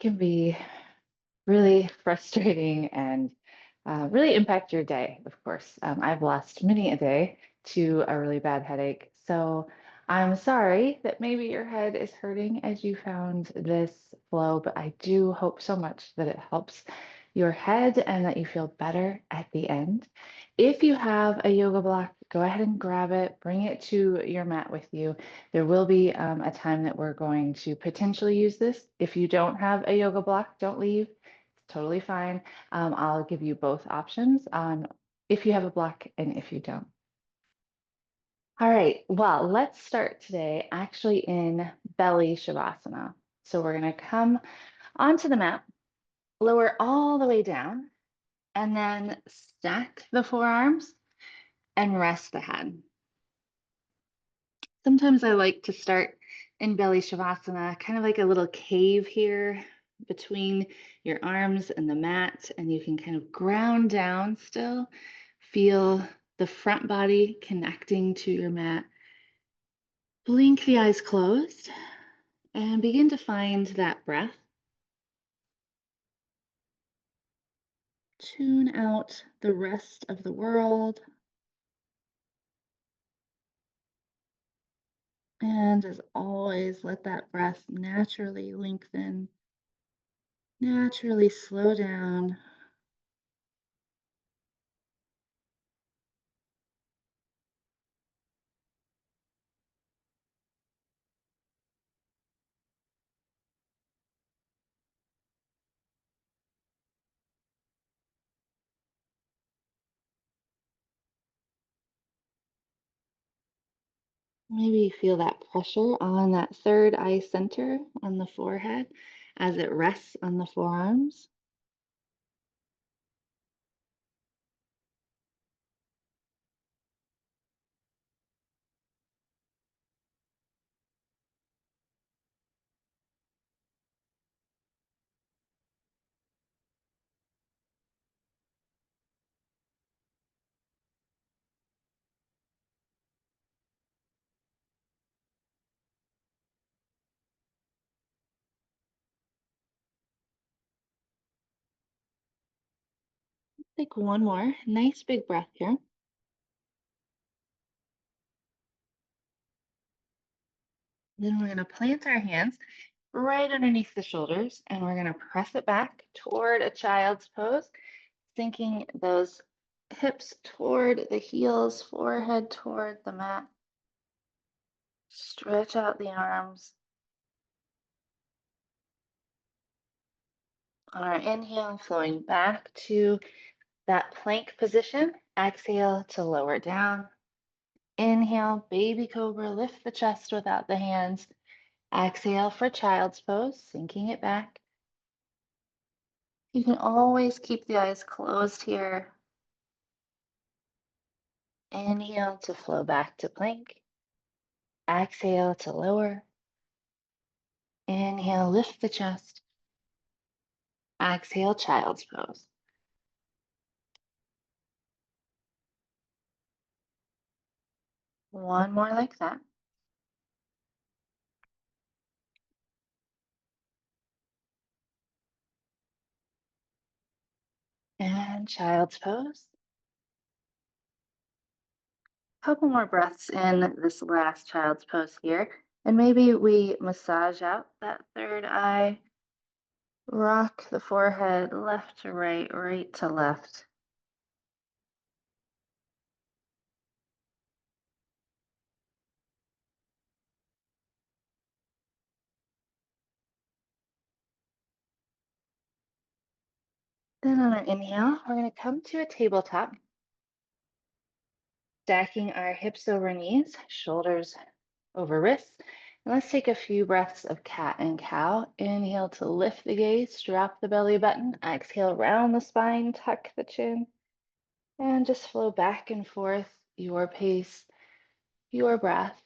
can be really frustrating and really impact your day, of course. I've lost many a day to a really bad headache. So I'm sorry that maybe your head is hurting as you found this flow, but I do hope so much that it helps your head and that you feel better at the end. If you have a yoga block, go ahead and grab it, bring it to your mat with you. There will be a time that we're going to potentially use this. If you don't have a yoga block, don't leave. It's totally fine. I'll give you both options on if you have a block and if you don't. All right, well, let's start today actually in belly shavasana. So we're going to come onto the mat, lower all the way down, and then stack the forearms and rest the head. Sometimes I like to start in belly shavasana, kind of like a little cave here between your arms and the mat, and you can kind of ground down still. Feel the front body connecting to your mat. Blink the eyes closed and begin to find that breath. Tune out the rest of the world. And as always, let that breath naturally lengthen, naturally slow down. Maybe feel that pressure on that third eye center on the forehead as it rests on the forearms. Take one more nice big breath here. Then we're going to plant our hands right underneath the shoulders and we're going to press it back toward a child's pose, sinking those hips toward the heels, forehead toward the mat. Stretch out the arms. On our inhale, flowing back to that plank position. Exhale to lower down. Inhale, baby cobra, lift the chest without the hands. Exhale for child's pose, sinking it back. You can always keep the eyes closed here. Inhale to flow back to plank. Exhale to lower. Inhale, lift the chest. Exhale, child's pose. One more like that. And child's pose. Couple more breaths in this last child's pose here. And maybe we massage out that third eye. Rock the forehead left to right, right to left. Then on our inhale, we're going to come to a tabletop, stacking our hips over knees, shoulders over wrists. And let's take a few breaths of cat and cow. Inhale to lift the gaze, drop the belly button. Exhale, round the spine, tuck the chin, and just flow back and forth, your pace, your breath.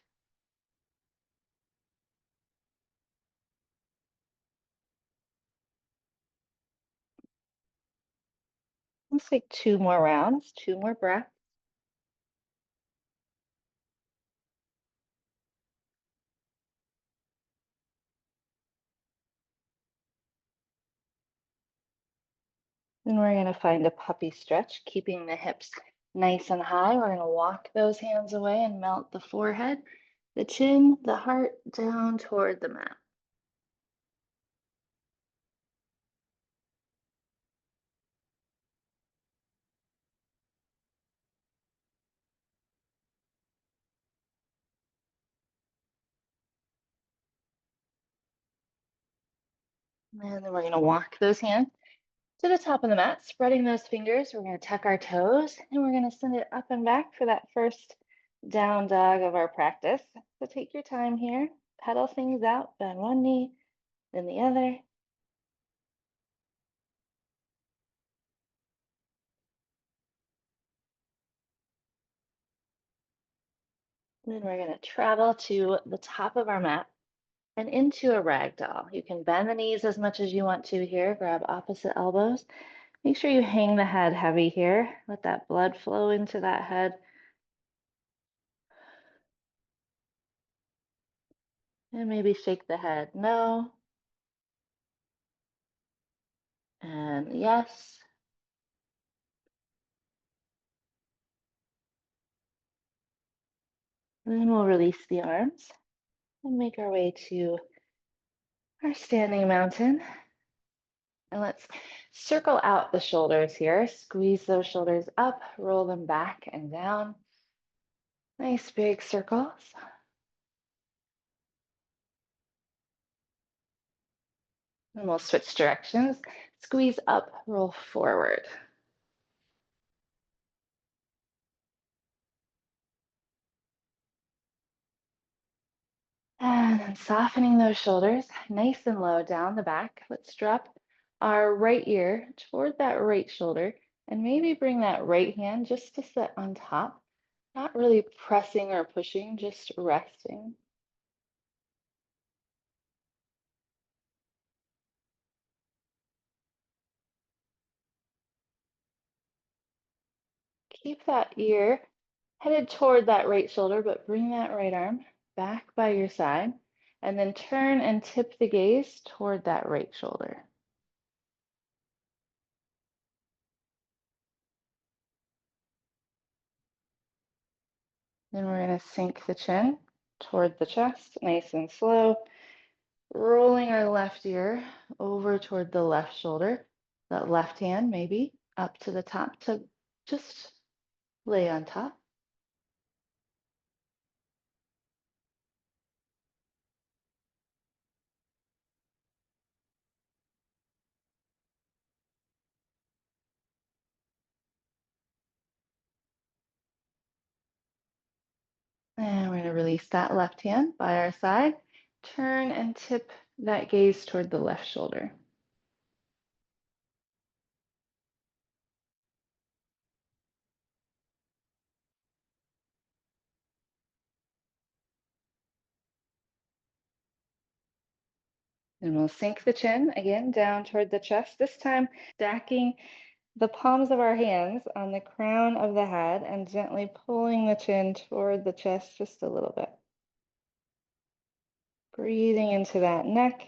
Let's take two more rounds, two more breaths. Then we're going to find a puppy stretch, keeping the hips nice and high. We're going to walk those hands away and melt the forehead, the chin, the heart down toward the mat. And then we're going to walk those hands to the top of the mat, spreading those fingers. We're going to tuck our toes and we're going to send it up and back for that first down dog of our practice. So take your time here, pedal things out, bend one knee, then the other. Then we're going to travel to the top of our mat and into a rag doll. You can bend the knees as much as you want to here, grab opposite elbows. Make sure you hang the head heavy here. Let that blood flow into that head. And maybe shake the head no and yes. And then we'll release the arms and make our way to our standing mountain. And let's circle out the shoulders here. Squeeze those shoulders up, roll them back and down. Nice big circles. And we'll switch directions. Squeeze up, roll forward. And then softening those shoulders, nice and low down the back. Let's drop our right ear toward that right shoulder and maybe bring that right hand just to sit on top, not really pressing or pushing, just resting. Keep that ear headed toward that right shoulder, but bring that right arm back by your side and then turn and tip the gaze toward that right shoulder. Then we're going to sink the chin toward the chest, nice and slow, rolling our left ear over toward the left shoulder, that left hand maybe up to the top to just lay on top. And we're going to release that left hand by our side. Turn and tip that gaze toward the left shoulder. And we'll sink the chin again down toward the chest, this time stacking the palms of our hands on the crown of the head and gently pulling the chin toward the chest just a little bit. Breathing into that neck.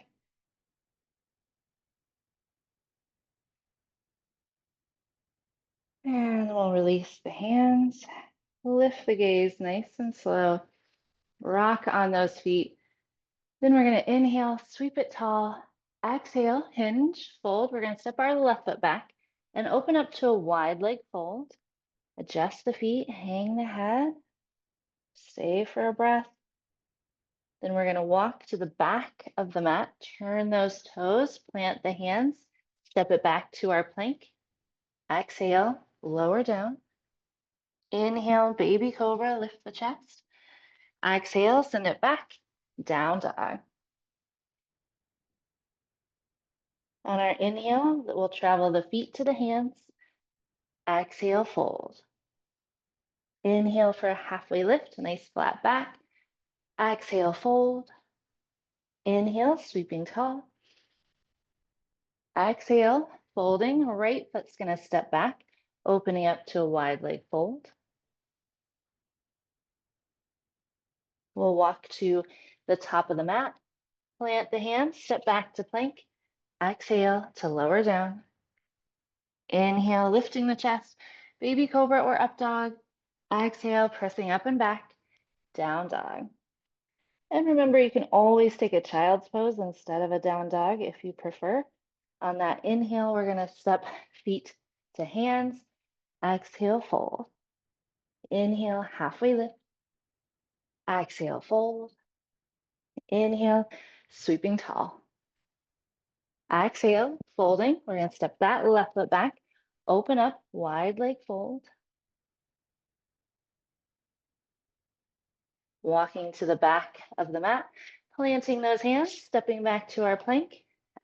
And we'll release the hands, lift the gaze nice and slow, rock on those feet. Then we're going to inhale, sweep it tall, exhale, hinge, fold. We're going to step our left foot back and open up to a wide leg fold. Adjust the feet, hang the head, stay for a breath. Then we're going to walk to the back of the mat, turn those toes, plant the hands, step it back to our plank. Exhale, lower down. Inhale, baby cobra, lift the chest. Exhale, send it back, down dog. On our inhale, we'll travel the feet to the hands. Exhale, fold. Inhale for a halfway lift, nice flat back. Exhale, fold. Inhale, sweeping tall. Exhale, folding. Right foot's going to step back, opening up to a wide leg fold. We'll walk to the top of the mat, plant the hands, step back to plank. Exhale to lower down. Inhale, lifting the chest, baby cobra or up dog. Exhale, pressing up and back, down dog. And remember, you can always take a child's pose instead of a down dog if you prefer. On that inhale, we're going to step feet to hands. Exhale, fold. Inhale, halfway lift. Exhale, fold. Inhale, sweeping tall. Exhale, folding. We're going to step that left foot back. Open up, wide leg fold. Walking to the back of the mat, planting those hands, stepping back to our plank.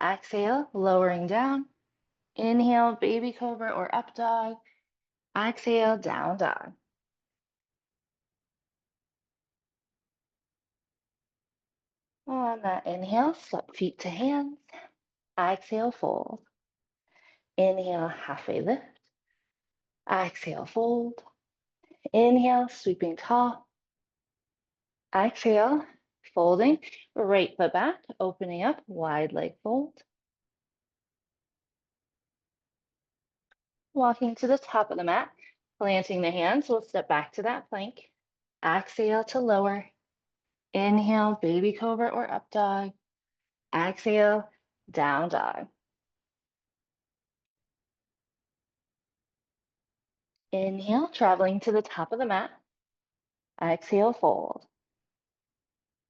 Exhale, lowering down. Inhale, baby cobra or up dog. Exhale, down dog. On that inhale, step feet to hands. Exhale, fold. Inhale, halfway lift. Exhale, fold. Inhale, sweeping tall. Exhale, folding. Right foot back, opening up, wide leg fold. Walking to the top of the mat, planting the hands, we'll step back to that plank. Exhale to lower. Inhale, baby cobra or up dog. Exhale, down dog. Inhale, traveling to the top of the mat. Exhale, fold.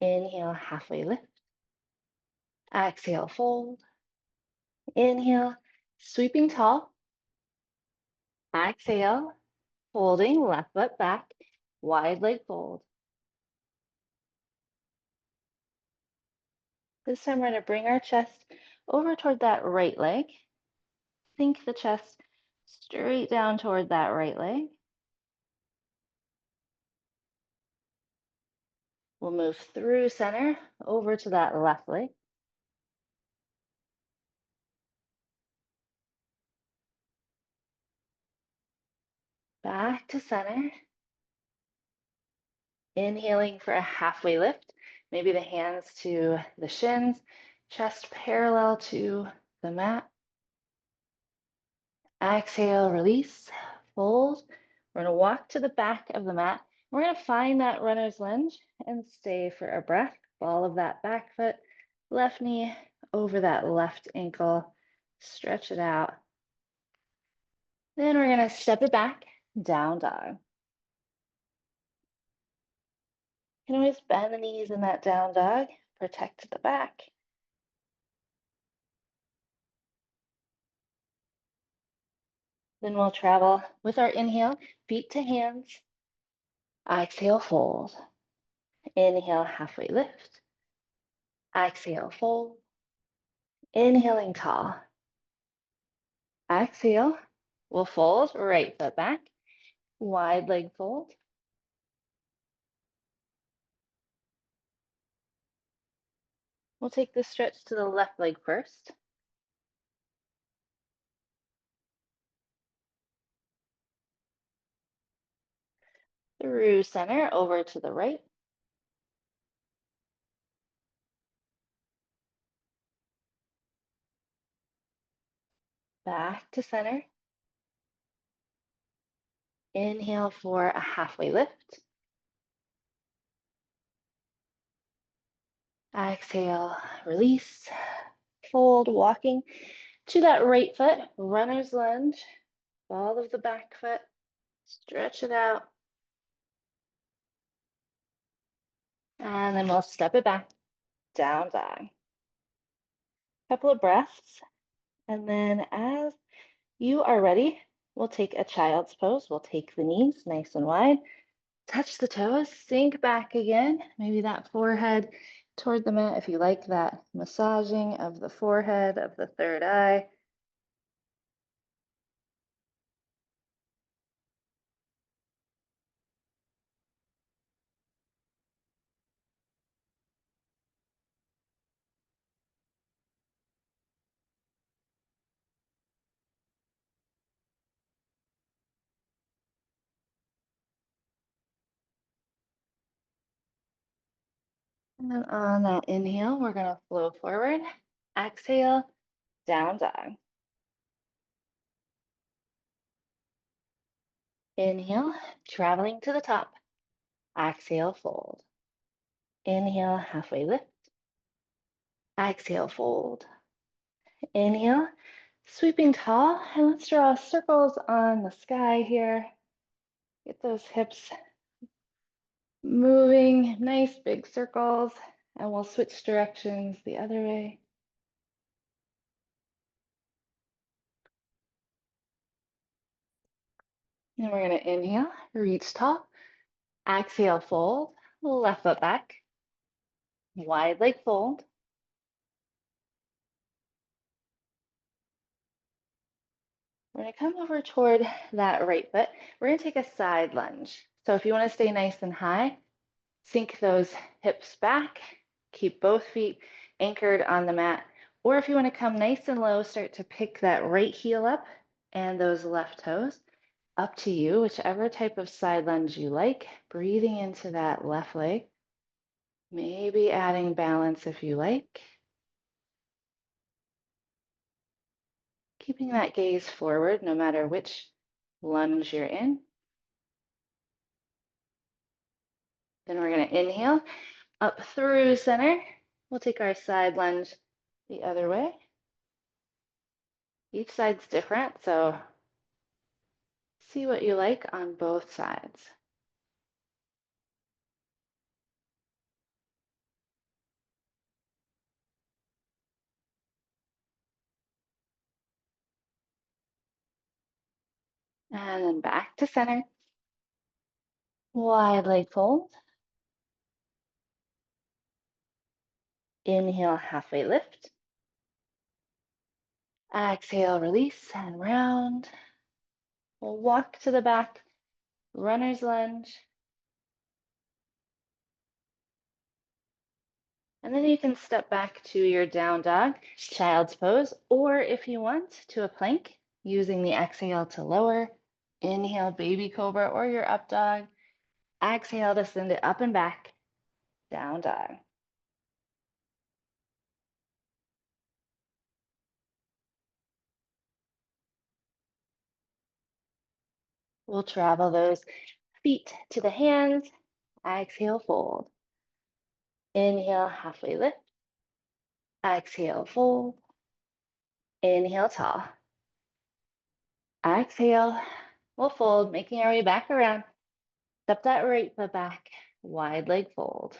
Inhale, halfway lift. Exhale, fold. Inhale, sweeping tall. Exhale, folding, left foot back, wide leg fold. This time we're going to bring our chest over toward that right leg. Sink the chest straight down toward that right leg. We'll move through center over to that left leg. Back to center. Inhaling for a halfway lift. Maybe the hands to the shins, chest parallel to the mat. Exhale, release, fold. We're going to walk to the back of the mat. We're going to find that runner's lunge and stay for a breath. Ball of that back foot, left knee over that left ankle. Stretch it out. Then we're going to step it back, down dog. You can always bend the knees in that down dog, protect the back. Then we'll travel with our inhale, feet to hands. Exhale, fold. Inhale, halfway lift. Exhale, fold. Inhaling tall. Exhale, we'll fold, right foot back. Wide leg fold. We'll take this stretch to the left leg first. Through center, over to the right. Back to center. Inhale for a halfway lift. Exhale, release, fold, walking to that right foot, runner's lunge, ball of the back foot, stretch it out. And then we'll step it back, down dog. Couple of breaths. And then as you are ready, we'll take a child's pose. We'll take the knees nice and wide, touch the toes, sink back again. Maybe that forehead toward the mat if you like that massaging of the forehead, of the third eye. And then on that inhale, we're going to flow forward. Exhale, down dog. Inhale, traveling to the top. Exhale, fold. Inhale, halfway lift. Exhale, fold. Inhale, sweeping tall. And let's draw circles on the sky here. Get those hips moving, nice big circles. And we'll switch directions the other way. And we're going to inhale, reach tall. Exhale, fold. Left foot back. Wide leg fold. We're going to come over toward that right foot. We're going to take a side lunge. So if you want to stay nice and high, sink those hips back. Keep both feet anchored on the mat. Or if you want to come nice and low, start to pick that right heel up and those left toes. Up to you, whichever type of side lunge you like. Breathing into that left leg. Maybe adding balance if you like. Keeping that gaze forward no matter which lunge you're in. Then we're going to inhale up through center. We'll take our side lunge the other way. Each side's different, so see what you like on both sides. And then back to center. Wide leg fold. Inhale, halfway lift. Exhale, release and round. We'll walk to the back, runner's lunge. And then you can step back to your down dog, child's pose, or if you want, to a plank, using the exhale to lower. Inhale, baby cobra or your up dog. Exhale to send it up and back, down dog. We'll travel those feet to the hands. Exhale, fold. Inhale, halfway lift. Exhale, fold. Inhale, tall. Exhale, we'll fold, making our way back around. Step that right foot back, wide leg fold.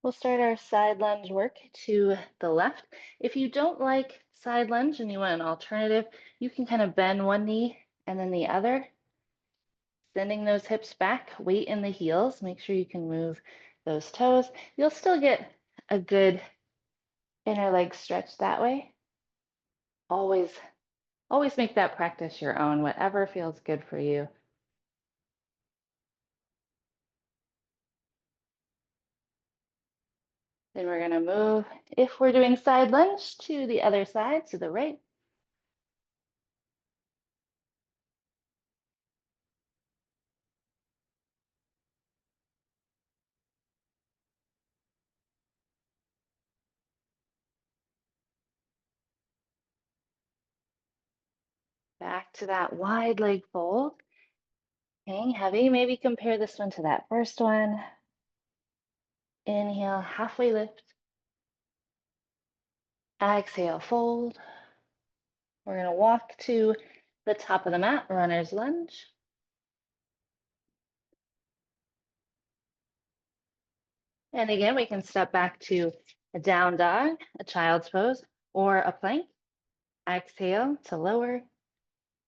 We'll start our side lunge work to the left. If you don't like side lunge and you want an alternative, you can kind of bend one knee and then the other, sending those hips back, weight in the heels. Make sure you can move those toes. You'll still get a good inner leg stretch that way. Always, always make that practice your own, whatever feels good for you. Then we're going to move, if we're doing side lunge, to the other side, to the right. Back to that wide leg fold. Hang heavy. Maybe compare this one to that first one. Inhale, halfway lift. Exhale, fold. We're going to walk to the top of the mat, runner's lunge. And again, we can step back to a down dog, a child's pose, or a plank. Exhale to lower.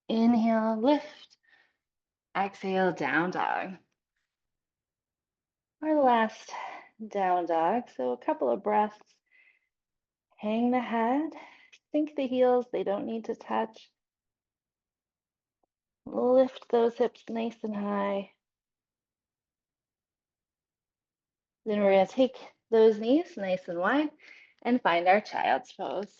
Inhale, lift. Exhale, down dog. Our last down dog. So a couple of breaths. Hang the head, sink the heels. They don't need to touch. Lift those hips nice and high. Then we're going to take those knees nice and wide and find our child's pose.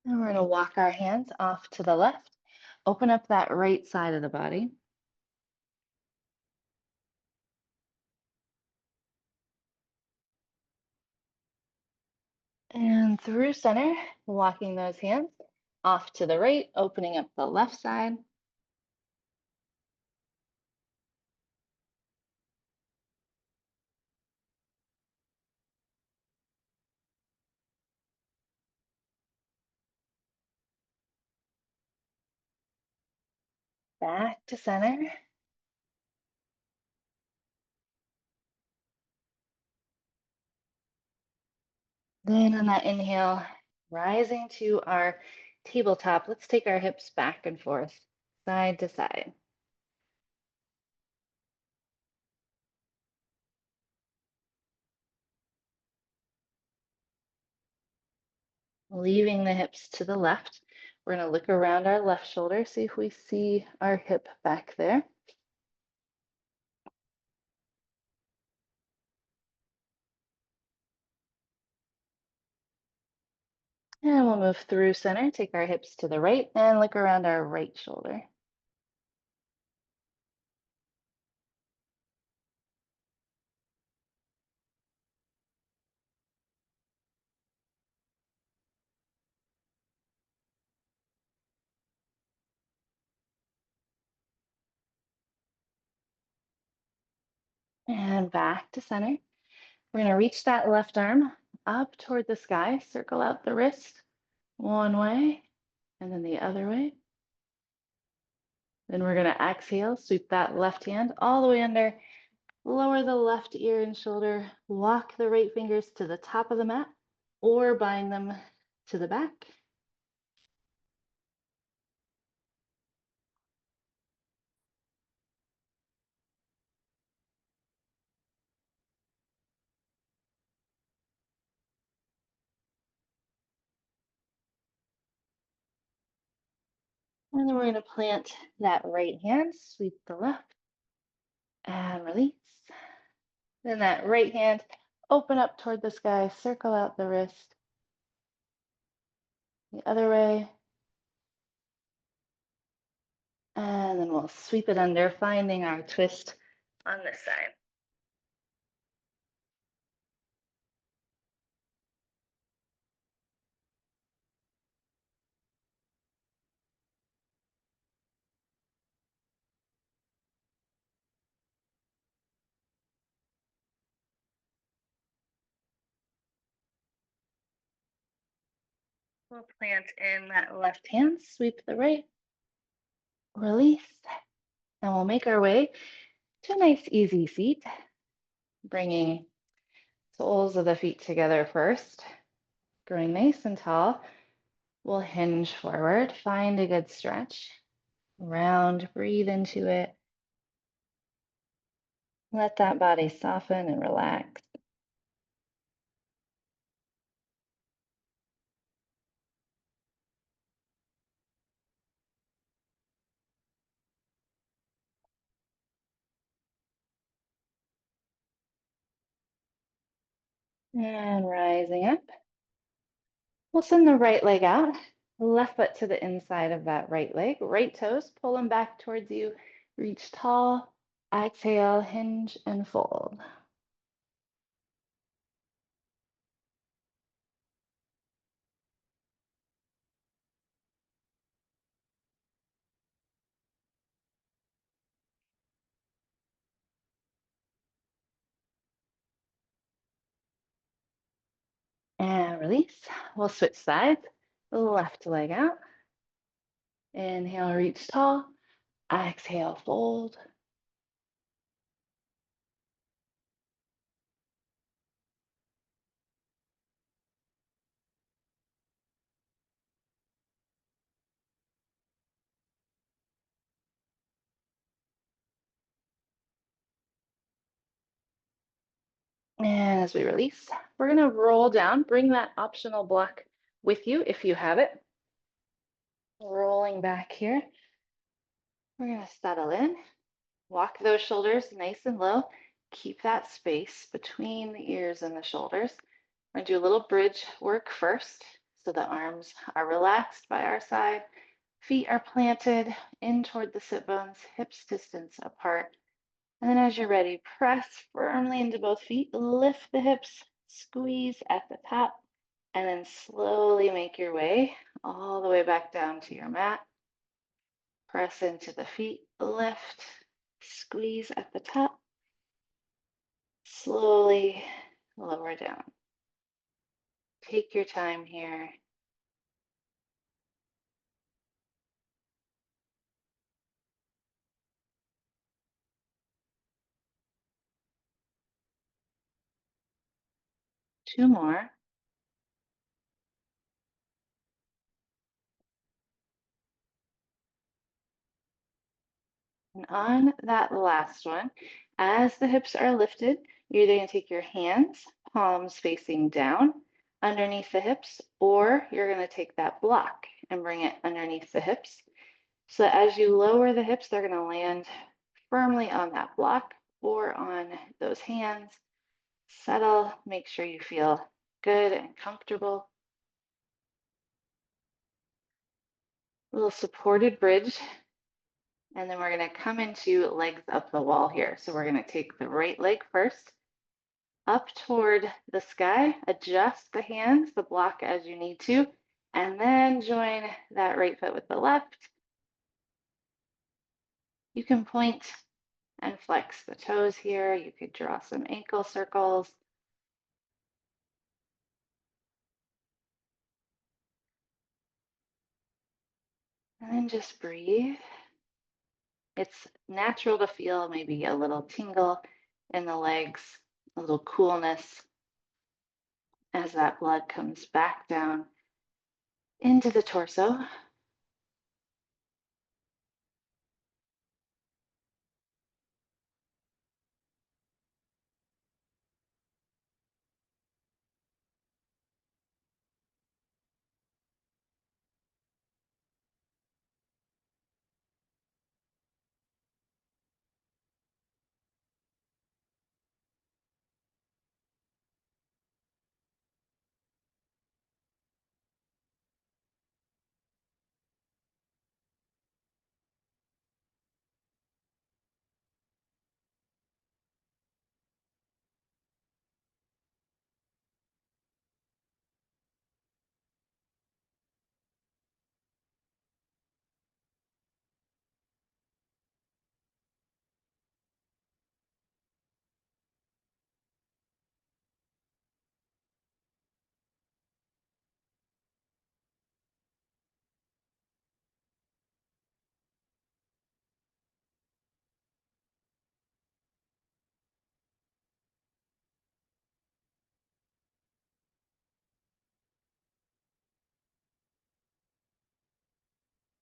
And we're going to walk our hands off to the left. Open up that right side of the body. And through center, walking those hands off to the right, opening up the left side. Back to center. Then on that inhale, rising to our tabletop, let's take our hips back and forth, side to side. Leaving the hips to the left. We're going to look around our left shoulder, see if we see our hip back there. And we'll move through center, take our hips to the right, and look around our right shoulder. And back to center. We're going to reach that left arm up toward the sky, circle out the wrist one way, and then the other way. Then we're going to exhale, sweep that left hand all the way under, lower the left ear and shoulder, walk the right fingers to the top of the mat, or bind them to the back. And then we're going to plant that right hand, sweep the left, and release. Then that right hand, open up toward the sky, circle out the wrist. The other way. And then we'll sweep it under, finding our twist on this side. We'll plant in that left hand, sweep the right, release, and we'll make our way to a nice easy seat, bringing soles of the feet together first, growing nice and tall. We'll hinge forward, find a good stretch, round, breathe into it. Let that body soften and relax. And rising up. We'll send the right leg out, left foot to the inside of that right leg, right toes, pull them back towards you, reach tall, exhale, hinge and fold. And release. We'll switch sides, left leg out. Inhale, reach tall, exhale, fold. And as we release, we're going to roll down, bring that optional block with you if you have it. Rolling back here. We're going to settle in, walk those shoulders nice and low. Keep that space between the ears and the shoulders. We're going to do a little bridge work first. So the arms are relaxed by our side. Feet are planted in toward the sit bones, hips distance apart. And then as you're ready, press firmly into both feet, lift the hips, squeeze at the top, and then slowly make your way all the way back down to your mat. Press into the feet, lift, squeeze at the top, slowly lower down. Take your time here. Two more. And on that last one, as the hips are lifted, you're either going to take your hands, palms facing down underneath the hips, or you're going to take that block and bring it underneath the hips. So that as you lower the hips, they're going to land firmly on that block or on those hands. Settle, make sure you feel good and comfortable. A little supported bridge. And then we're going to come into legs up the wall here. So we're going to take the right leg first, up toward the sky, adjust the hands, the block as you need to, and then join that right foot with the left. You can point and flex the toes here. You could draw some ankle circles. And then just breathe. It's natural to feel maybe a little tingle in the legs, a little coolness as that blood comes back down into the torso.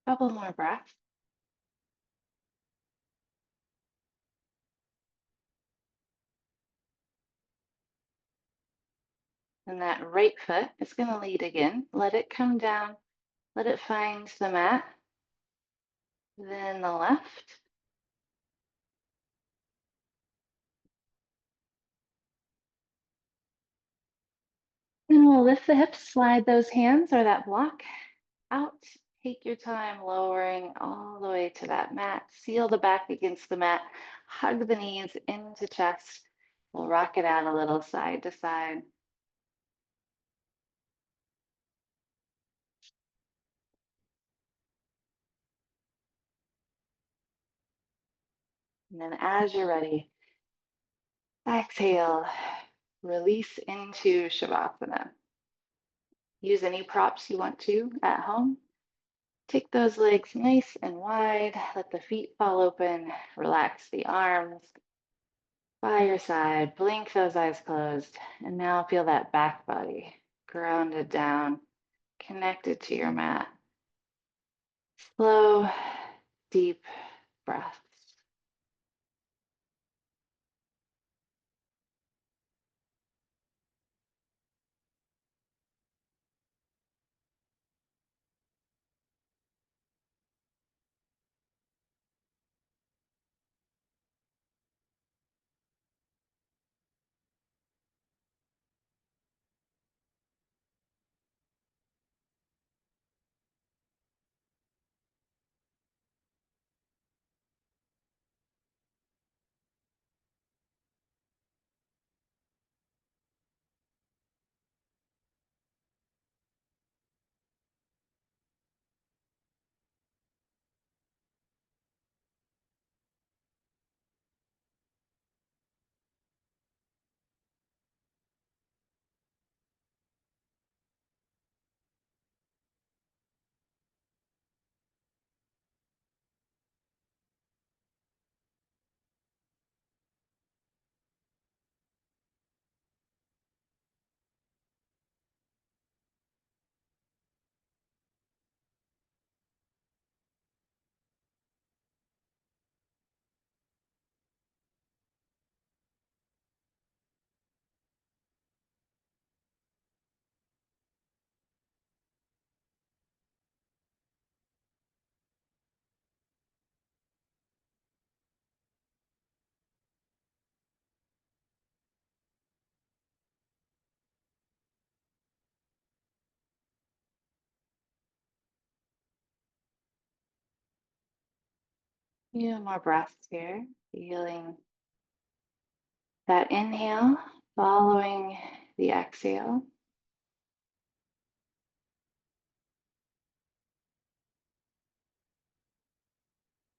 Couple more breaths. And that right foot is going to lead again. Let it come down. Let it find the mat. Then the left. And we'll lift the hips, slide those hands or that block out. Take your time lowering all the way to that mat. Seal the back against the mat. Hug the knees into chest. We'll rock it out a little side to side. And then as you're ready, exhale, release into Shavasana. Use any props you want to at home. Take those legs nice and wide. Let the feet fall open. Relax the arms by your side. Blink those eyes closed. And now feel that back body grounded down, connected to your mat. Slow, deep breaths. Few more breaths here, feeling that inhale, following the exhale.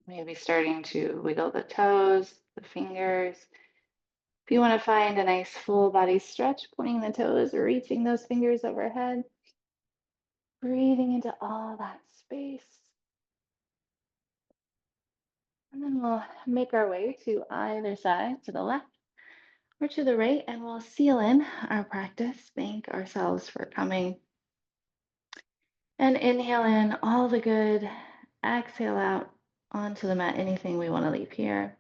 Maybe starting to wiggle the toes, the fingers. If you want to find a nice full body stretch, pointing the toes or reaching those fingers overhead, breathing into all that space. And then we'll make our way to either side, to the left or to the right, and we'll seal in our practice. Thank ourselves for coming. And inhale in all the good. Exhale out onto the mat, anything we want to leave here.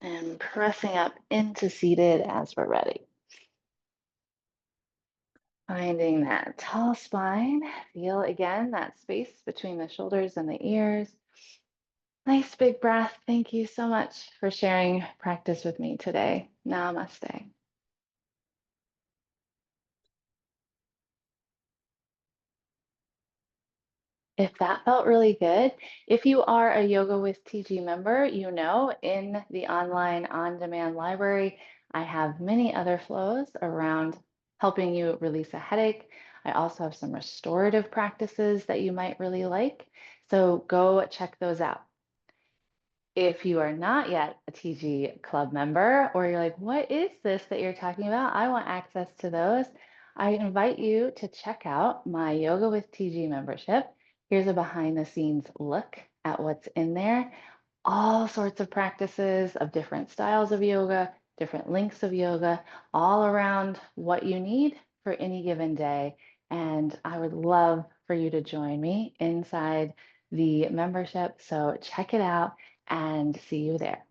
And pressing up into seated as we're ready. Finding that tall spine. Feel again that space between the shoulders and the ears. Nice big breath. Thank you so much for sharing practice with me today. Namaste. If that felt really good, if you are a Yoga with TG member, you know in the online on-demand library, I have many other flows around helping you release a headache. I also have some restorative practices that you might really like. So go check those out. If you are not yet a TG Club member, or you're like, what is this that you're talking about? I want access to those. I invite you to check out my Yoga with TG membership. Here's a behind the scenes look at what's in there. All sorts of practices of different styles of yoga, different lengths of yoga, all around what you need for any given day. And I would love for you to join me inside the membership. So check it out and see you there.